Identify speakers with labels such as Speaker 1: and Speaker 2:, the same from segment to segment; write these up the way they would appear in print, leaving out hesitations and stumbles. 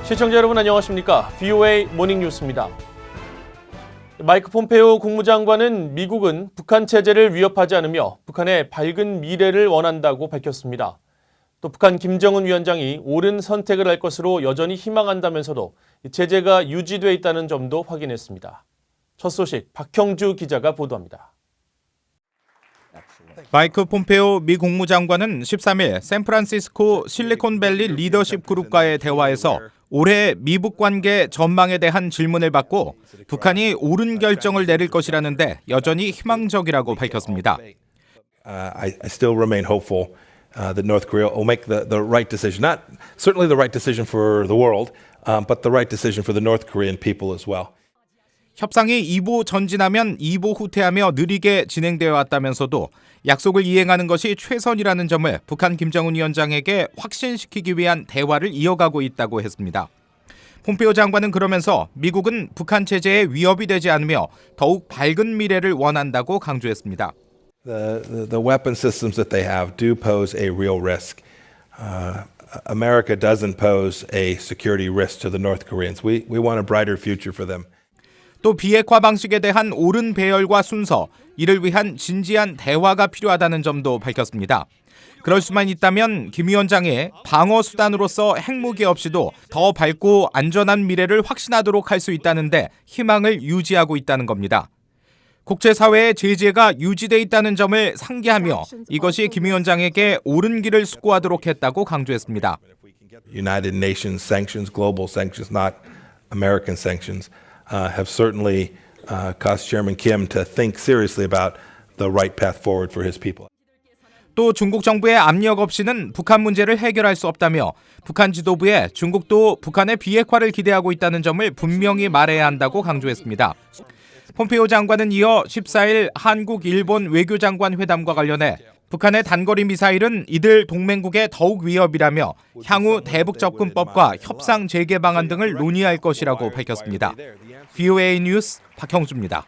Speaker 1: 시청자 여러분 안녕하십니까? VOA 모닝뉴스입니다. 마이크 폼페이오 국무장관은 미국은 북한 체제를 위협하지 않으며 북한의 밝은 미래를 원한다고 밝혔습니다. 또 북한 김정은 위원장이 옳은 선택을 할 것으로 여전히 희망한다면서도 체제가 유지돼 있다는 점도 확인했습니다. 첫 소식 박형주 기자가 보도합니다.
Speaker 2: 마이크 폼페이오 미 국무장관은 13일 샌프란시스코 실리콘밸리 리더십 그룹과의 대화에서 올해 미북 관계 전망에 대한 질문을 받고 북한이 옳은 결정을 내릴 것이라는데 여전히 희망적이라고 밝혔습니다.
Speaker 3: I still remain hopeful that North Korea will make the right decision. Not certainly the right decision for the world, but the right decision for the North Korean people as well.
Speaker 2: 협상이 2보 전진하면 2보 후퇴하며 느리게 진행되어 왔다면서도 약속을 이행하는 것이 최선이라는 점을 북한 김정은 위원장에게 확신시키기 위한 대화를 이어가고 있다고 했습니다. 폼페이오 장관은 그러면서 미국은 북한 체제에 위협이 되지 않으며 더욱 밝은 미래를 원한다고 강조했습니다.
Speaker 3: The weapon systems that they have do pose a real risk. America doesn't pose a security risk to the North Koreans. We want a brighter future for them.
Speaker 2: 또 비핵화 방식에 대한 옳은 배열과 순서, 이를 위한 진지한 대화가 필요하다는 점도 밝혔습니다. 그럴 수만 있다면 김 위원장의 방어 수단으로서 핵무기 없이도 더 밝고 안전한 미래를 확신하도록 할 수 있다는데 희망을 유지하고 있다는 겁니다. 국제사회의 제재가 유지돼 있다는 점을 상기하며 이것이 김 위원장에게 옳은 길을 숙고하도록 했다고 강조했습니다.
Speaker 3: United Nations sanctions, global sanctions, not American sanctions, have certainly caused Chairman Kim to think seriously about the right path forward for his people.
Speaker 2: 또 중국 정부의 압력 없이는 북한 문제를 해결할 수 없다며 북한 지도부에 중국도 북한의 비핵화를 기대하고 있다는 점을 분명히 말해야 한다고 강조했습니다. 폼페이오 장관은 이어 14일 한국, 일본 외교장관 회담과 관련해 북한의 단거리 미사일은 이들 동맹국에 더욱 위협이라며 향후 대북 접근법과 협상 재개 방안 등을 논의할 것이라고 밝혔습니다. VOA 뉴스 박형주입니다.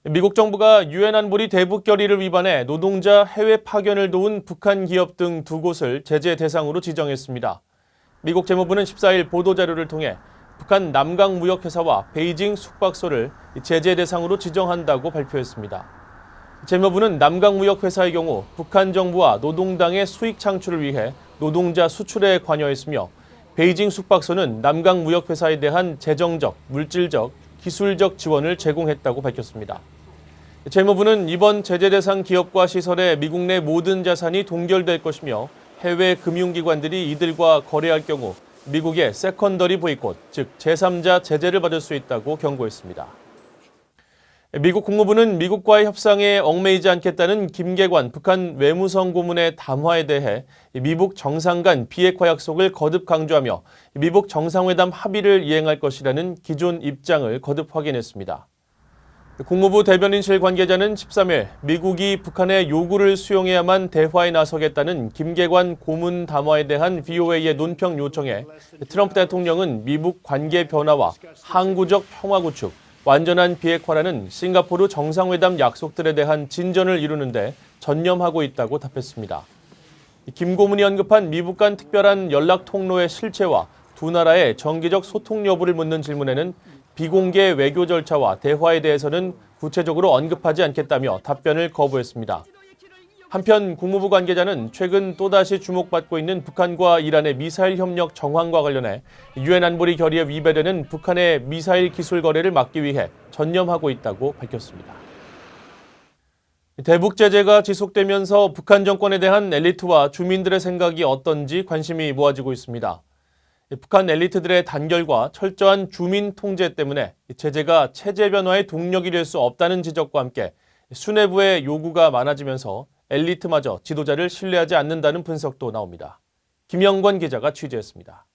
Speaker 1: 미국 정부가 유엔 안보리 대북 결의를 위반해 노동자 해외 파견을 도운 북한 기업 등 두 곳을 제재 대상으로 지정했습니다. 미국 재무부는 14일 보도자료를 통해 북한 남강무역회사와 베이징 숙박소를 제재 대상으로 지정한다고 발표했습니다. 재무부는 남강무역회사의 경우 북한 정부와 노동당의 수익 창출을 위해 노동자 수출에 관여했으며 베이징 숙박소는 남강무역회사에 대한 재정적, 물질적, 기술적 지원을 제공했다고 밝혔습니다. 재무부는 이번 제재 대상 기업과 시설의 미국 내 모든 자산이 동결될 것이며 해외 금융기관들이 이들과 거래할 경우 미국의 세컨더리 보이콧, 즉 제3자 제재를 받을 수 있다고 경고했습니다. 미국 국무부는 미국과의 협상에 얽매이지 않겠다는 김계관 북한 외무성 고문의 담화에 대해 미북 정상 간 비핵화 약속을 거듭 강조하며 미북 정상회담 합의를 이행할 것이라는 기존 입장을 거듭 확인했습니다. 국무부 대변인실 관계자는 13일 미국이 북한의 요구를 수용해야만 대화에 나서겠다는 김계관 고문 담화에 대한 VOA의 논평 요청에 트럼프 대통령은 미북 관계 변화와 항구적 평화 구축, 완전한 비핵화라는 싱가포르 정상회담 약속들에 대한 진전을 이루는데 전념하고 있다고 답했습니다. 김 고문이 언급한 미북 간 특별한 연락 통로의 실체와 두 나라의 정기적 소통 여부를 묻는 질문에는 비공개 외교 절차와 대화에 대해서는 구체적으로 언급하지 않겠다며 답변을 거부했습니다. 한편 국무부 관계자는 최근 또다시 주목받고 있는 북한과 이란의 미사일 협력 정황과 관련해 유엔 안보리 결의에 위배되는 북한의 미사일 기술 거래를 막기 위해 전념하고 있다고 밝혔습니다. 대북 제재가 지속되면서 북한 정권에 대한 엘리트와 주민들의 생각이 어떤지 관심이 모아지고 있습니다. 북한 엘리트들의 단결과 철저한 주민 통제 때문에 제재가 체제 변화의 동력이 될 수 없다는 지적과 함께 수뇌부의 요구가 많아지면서 엘리트마저 지도자를 신뢰하지 않는다는 분석도 나옵니다. 김영권 기자가 취재했습니다.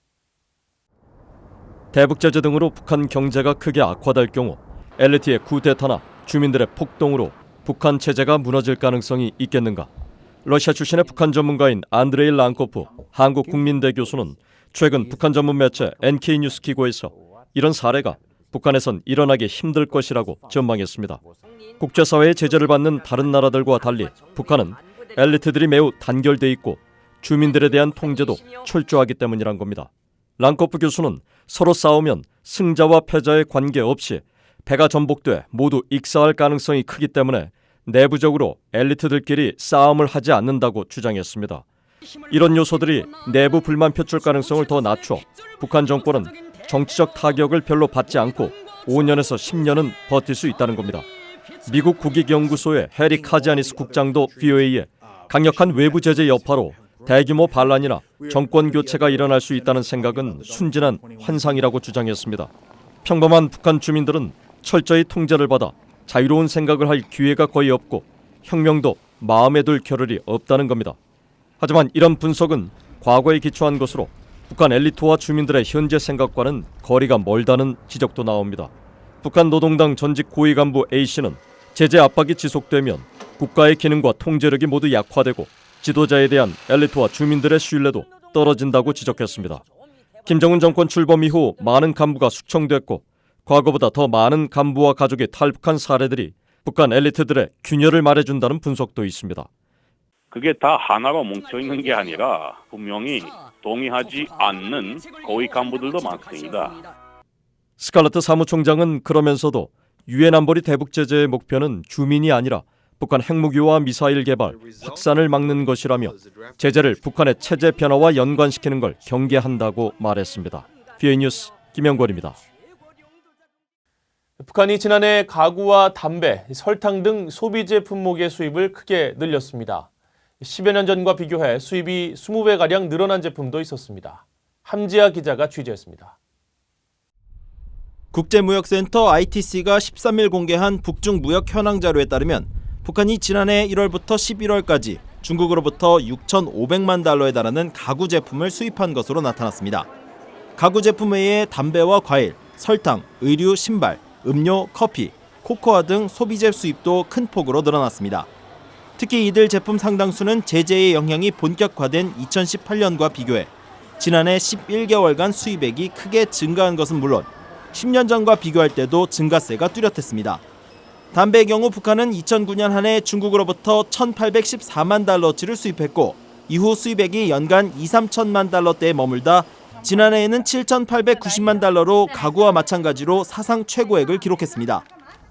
Speaker 4: 대북 제재 등으로 북한 경제가 크게 악화될 경우 엘리트의 쿠데타나 주민들의 폭동으로 북한 체제가 무너질 가능성이 있겠는가? 러시아 출신의 북한 전문가인 안드레이 랑코프 한국국민대 교수는 최근 북한 전문 매체 NK뉴스키고에서 이런 사례가 북한에선 일어나기 힘들 것이라고 전망했습니다. 국제사회의 제재를 받는 다른 나라들과 달리 북한은 엘리트들이 매우 단결돼 있고 주민들에 대한 통제도 철저하기 때문이란 겁니다. 랑코프 교수는 서로 싸우면 승자와 패자의 관계없이 배가 전복돼 모두 익사할 가능성이 크기 때문에 내부적으로 엘리트들끼리 싸움을 하지 않는다고 주장했습니다. 이런 요소들이 내부 불만 표출 가능성을 더 낮춰 북한 정권은 정치적 타격을 별로 받지 않고 5년에서 10년은 버틸 수 있다는 겁니다. 미국 국익연구소의 해리 카지아니스 국장도 VOA에 강력한 외부 제재 여파로 대규모 반란이나 정권 교체가 일어날 수 있다는 생각은 순진한 환상이라고 주장했습니다. 평범한 북한 주민들은 철저히 통제를 받아 자유로운 생각을 할 기회가 거의 없고 혁명도 마음에 들 겨를이 없다는 겁니다. 하지만 이런 분석은 과거에 기초한 것으로 북한 엘리트와 주민들의 현재 생각과는 거리가 멀다는 지적도 나옵니다. 북한 노동당 전직 고위 간부 A씨는 제재 압박이 지속되면 국가의 기능과 통제력이 모두 약화되고 지도자에 대한 엘리트와 주민들의 신뢰도 떨어진다고 지적했습니다. 김정은 정권 출범 이후 많은 간부가 숙청됐고 과거보다 더 많은 간부와 가족이 탈북한 사례들이 북한 엘리트들의 균열을 말해준다는 분석도 있습니다.
Speaker 5: 그게 다 하나로 뭉쳐있는 게 아니라 분명히 동의하지 않는 고위 간부들도 많습니다.
Speaker 4: 스칼러트 사무총장은 그러면서도 유엔 안보리 대북 제재의 목표는 주민이 아니라 북한 핵무기와 미사일 개발, 확산을 막는 것이라며 제재를 북한의 체제 변화와 연관시키는 걸 경계한다고 말했습니다. VOA 뉴스 김영권입니다.
Speaker 1: 북한이 지난해 가구와 담배, 설탕 등 소비재 품목의 수입을 크게 늘렸습니다. 10여 년 전과 비교해 수입이 20배가량 늘어난 제품도 있었습니다. 함지아 기자가 취재했습니다.
Speaker 6: 국제무역센터 ITC가 13일 공개한 북중 무역 현황 자료에 따르면 북한이 지난해 1월부터 11월까지 중국으로부터 6,500만 달러에 달하는 가구 제품을 수입한 것으로 나타났습니다. 가구 제품 외에 담배와 과일, 설탕, 의류, 신발, 음료, 커피, 코코아 등 소비재 수입도 큰 폭으로 늘어났습니다. 특히 이들 제품 상당수는 제재의 영향이 본격화된 2018년과 비교해 지난해 11개월간 수입액이 크게 증가한 것은 물론 10년 전과 비교할 때도 증가세가 뚜렷했습니다. 담배의 경우 북한은 2009년 한 해 중국으로부터 1,814만 달러치를 수입했고 이후 수입액이 연간 2, 3천만 달러대에 머물다 지난해에는 7,890만 달러로 가구와 마찬가지로 사상 최고액을 기록했습니다.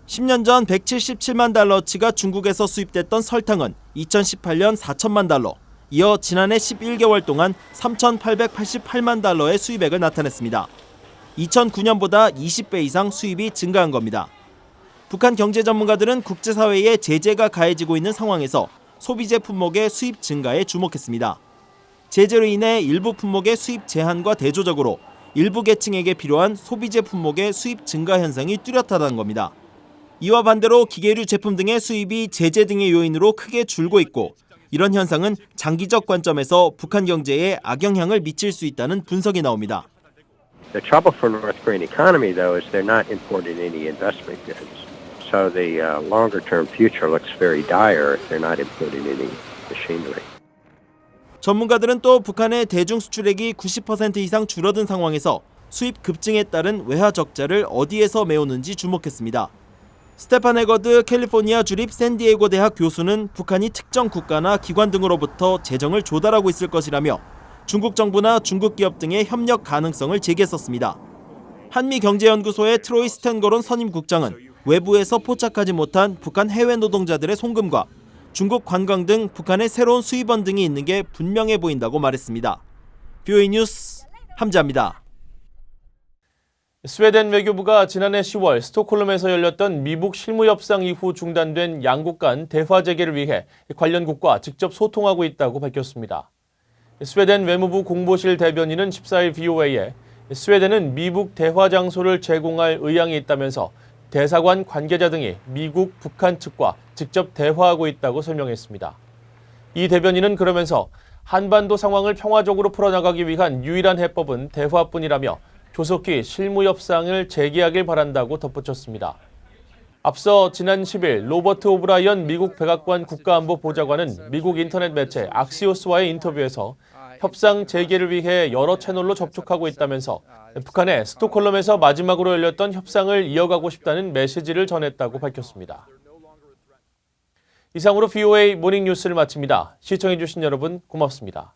Speaker 6: 10년 전 177만 달러치가 중국에서 수입됐던 설탕은 2018년 4천만 달러, 이어 지난해 11개월 동안 3,888만 달러의 수입액을 나타냈습니다. 2009년보다 20배 이상 수입이 증가한 겁니다. 북한 경제 전문가들은 국제사회에 제재가 가해지고 있는 상황에서 소비재 품목의 수입 증가에 주목했습니다. 제재로 인해 일부 품목의 수입 제한과 대조적으로 일부 계층에게 필요한 소비재 품목의 수입 증가 현상이 뚜렷하다는 겁니다. 이와 반대로 기계류 제품 등의 수입이 제재 등의 요인으로 크게 줄고 있고 이런 현상은 장기적 관점에서 북한 경제에 악영향을 미칠 수 있다는 분석이 나옵니다.
Speaker 7: The trouble for North Korean economy, though, is they're not importing any investment goods. So the longer-term future looks very dire if they're not importing any machinery.
Speaker 6: 전문가들은 또 북한의 대중 수출액이 90% 이상 줄어든 상황에서 수입 급증에 따른 외화 적자를 어디에서 메우는지 주목했습니다. 스테판 해거드 캘리포니아 주립 샌디에고 대학 교수는 북한이 특정 국가나 기관 등으로부터 재정을 조달하고 있을 것이라며 중국 정부나 중국 기업 등의 협력 가능성을 제기했었습니다. 한미경제연구소의 트로이 스탠거론 선임국장은 외부에서 포착하지 못한 북한 해외 노동자들의 송금과 중국 관광 등 북한의 새로운 수입원 등이 있는 게 분명해 보인다고 말했습니다. VOA 뉴스 함지아입니다.
Speaker 1: 스웨덴 외교부가 지난해 10월 스톡홀름에서 열렸던 미북 실무협상 이후 중단된 양국 간 대화 재개를 위해 관련국과 직접 소통하고 있다고 밝혔습니다. 스웨덴 외무부 공보실 대변인은 14일 VOA에 스웨덴은 미북 대화 장소를 제공할 의향이 있다면서 대사관 관계자 등이 미국, 북한 측과 직접 대화하고 있다고 설명했습니다. 이 대변인은 그러면서 한반도 상황을 평화적으로 풀어나가기 위한 유일한 해법은 대화뿐이라며 조속히 실무협상을 재개하길 바란다고 덧붙였습니다. 앞서 지난 10일 로버트 오브라이언 미국 백악관 국가안보보좌관은 미국 인터넷 매체 악시오스와의 인터뷰에서 협상 재개를 위해 여러 채널로 접촉하고 있다면서 북한에 스톡홀름에서 마지막으로 열렸던 협상을 이어가고 싶다는 메시지를 전했다고 밝혔습니다. 이상으로 VOA 모닝 뉴스를 마칩니다. 시청해주신 여러분 고맙습니다.